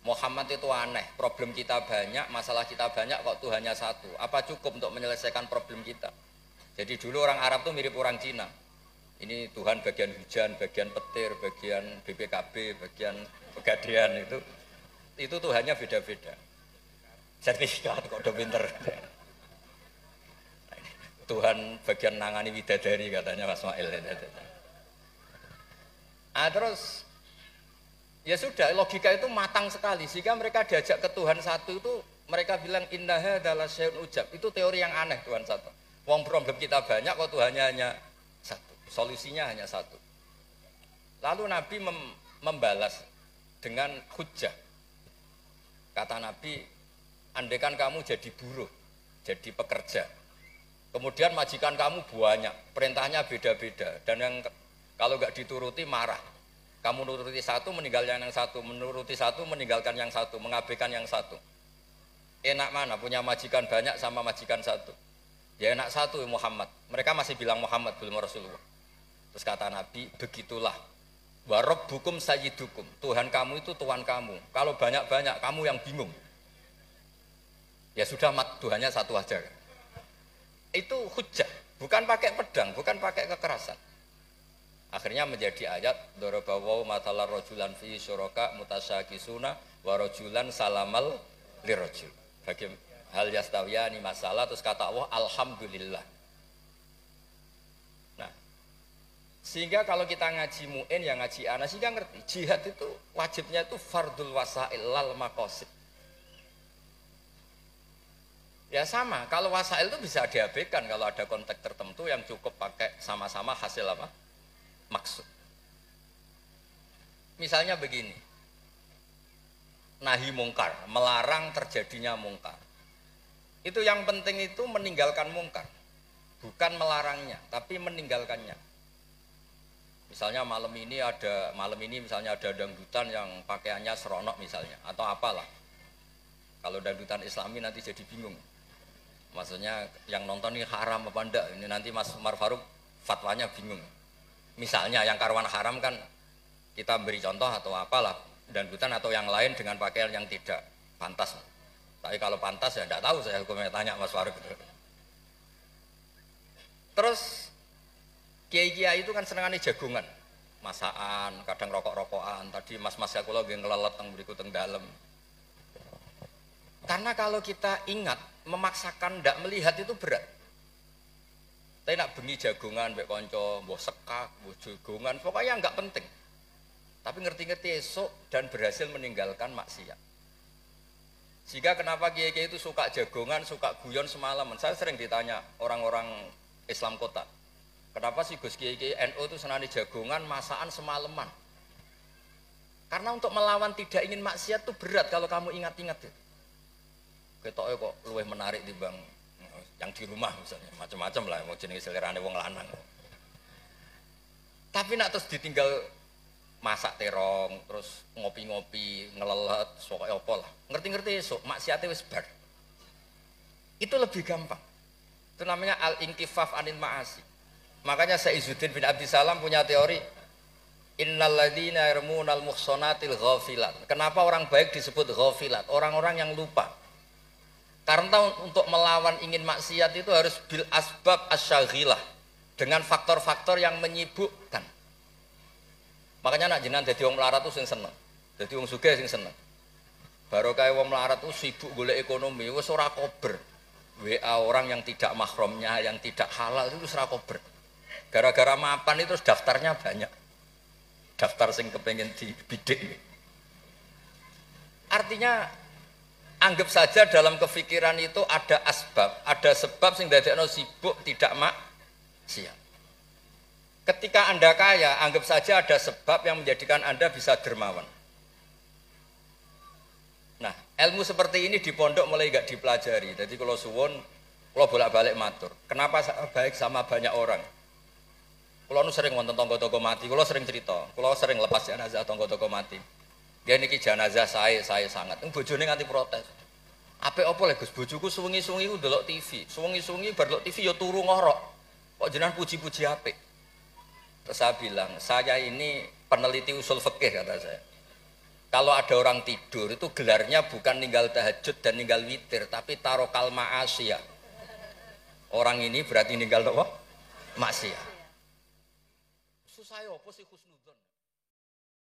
Muhammad itu aneh, problem kita banyak, masalah kita banyak, kok Tuhannya satu. Apa cukup untuk menyelesaikan problem kita? Jadi dulu orang Arab tuh mirip orang Cina. Ini Tuhan bagian hujan, bagian petir, bagian BPKB, bagian pegadaian itu Tuhannya beda-beda. Sertifikat kok udah pinter. Tuhan bagian nangani widadari katanya Mas Mail. Terus ya sudah, logika itu matang sekali sehingga mereka diajak ke Tuhan satu itu mereka bilang innaha adalah syai'un ujab. Itu teori yang aneh Tuhan satu. Wong problem kita banyak kok Tuhannya hanya satu. Solusinya hanya satu. Lalu Nabi membalas dengan hujjah. Kata Nabi, andaikan kamu jadi buruh, jadi pekerja. Kemudian majikan kamu banyak, perintahnya beda-beda, dan yang kalau nggak dituruti marah. Kamu nuruti satu, meninggalkan yang satu, menuruti satu, meninggalkan yang satu, mengabaikan yang satu. Enak mana punya majikan banyak sama majikan satu? Ya enak satu Muhammad. Mereka masih bilang Muhammad belum Rasulullah. Terus kata Nabi, begitulah. Wa rabbukum sayyidukum. Tuhan kamu itu Tuhan kamu. Kalau banyak-banyak kamu yang bingung. Ya sudah Tuhannya satu aja. Itu hujjah, bukan pakai pedang, bukan pakai kekerasan. Akhirnya menjadi ayat darabawu matalar rajulan fi syuraka mutasyakisuna wa rajulan salamal lirajul. Bagi hal yastawiyani masalah, terus kata Allah alhamdulillah. Nah, sehingga kalau kita ngaji mu'in yang ngaji ana sehingga ngerti jihad itu wajibnya itu fardul wasail lal maqasid. Ya sama, kalau wasail itu bisa diabaikan kalau ada konteks tertentu yang cukup pakai sama-sama hasil apa? Maksud. Misalnya begini, nahi mungkar, melarang terjadinya mungkar. Itu yang penting itu meninggalkan mungkar, bukan melarangnya, tapi meninggalkannya. Misalnya malam ini misalnya ada dangdutan yang pakaiannya seronok misalnya, atau apalah. Kalau dangdutan Islami nanti jadi bingung. Maksudnya yang nonton ini haram apa enggak? Ini nanti Mas Umar Faruk fatwanya bingung. Misalnya yang karuan haram kan kita beri contoh atau apalah dangdutan atau yang lain dengan pakaian yang tidak pantas. Tapi kalau pantas ya enggak tahu, saya hukumnya tanya Mas Faruk. Terus kiai-kiai itu kan senengane jagungan, masakan, kadang rokok-rokokan. Tadi mas-mas kula nggih ngelelet teng mriku teng dalem. Karena kalau kita ingat memaksakan ndak melihat itu berat. Tapi nak bengi jagungan mbek kanca, mbok sekak, mbok jagungan, pokoknya enggak penting. Tapi ngerti-ngerti esok dan berhasil meninggalkan maksiat. Sehingga kenapa kiai-kiai itu suka jagongan, suka guyon semalaman. Saya sering ditanya orang-orang Islam kota, kenapa sih Gus kiai-kiai NU itu senani jagongan, masakan semalaman? Karena untuk melawan tidak ingin maksiat itu berat kalau kamu ingat-ingat itu. Ketoknya kok luwih menarik dibanding yang di rumah misalnya, macam-macam lah, mau jenis selerane wong lanang. Tapi nak terus ditinggal masak terong, terus ngopi-ngopi, ngelelet, pokoknya apa lah. Ngerti-ngerti esok, maksiatnya wis bar. Itu lebih gampang. Itu namanya al-inkifaf anil ma'asi. Makanya Saizuddin bin Abdissalam punya teori, innal ladzina yarmunal muhsanatil ghafilat. Kenapa orang baik disebut ghafilat? Orang-orang yang lupa. Karena untuk melawan ingin maksiat itu harus bil asbab asyaghilah, dengan faktor-faktor yang menyibukkan. Makanya nak jenengan dadi wong melarat itu sing seneng. Dadi wong sugih sing seneng. Barokah wong melarat itu sibuk golek ekonomi, wis ora kober. WA orang yang tidak mahramnya, yang tidak halal itu ora kober. Gara-gara mapan itu daftarnya banyak. Daftar sing kepengen dibidik. Artinya anggap saja dalam kefikiran itu ada asbab, ada sebab sing dadekno sibuk tidak maksiat. Ketika Anda kaya, anggap saja ada sebab yang menjadikan Anda bisa dermawan. Nah, ilmu seperti ini di pondok mulai gak dipelajari. Jadi kalau suwun, kalau bolak-balik matur, kenapa baik sama banyak orang? Kalau nu sering wonten tangga-tangga mati, kalau sering cerita, kalau sering lepas jenazah tangga-tangga mati. Dia niki jenazah saya sangat. Bojone nganti protes. Apik apa lho Gus, bojoku suwengi-suwengi ku ndelok TV. Suwengi-suwengi bar ndelok TV ya turu ngorok. Kok jenengan puji-puji apik? Terus saya bilang, saya ini peneliti usul fikih kata saya. Kalau ada orang tidur itu gelarnya bukan ninggal tahajud dan ninggal witir, tapi tarokal ma'asiyah. Orang ini berarti ninggal apa? Maksiat. Susah ya apa sih husnudzon?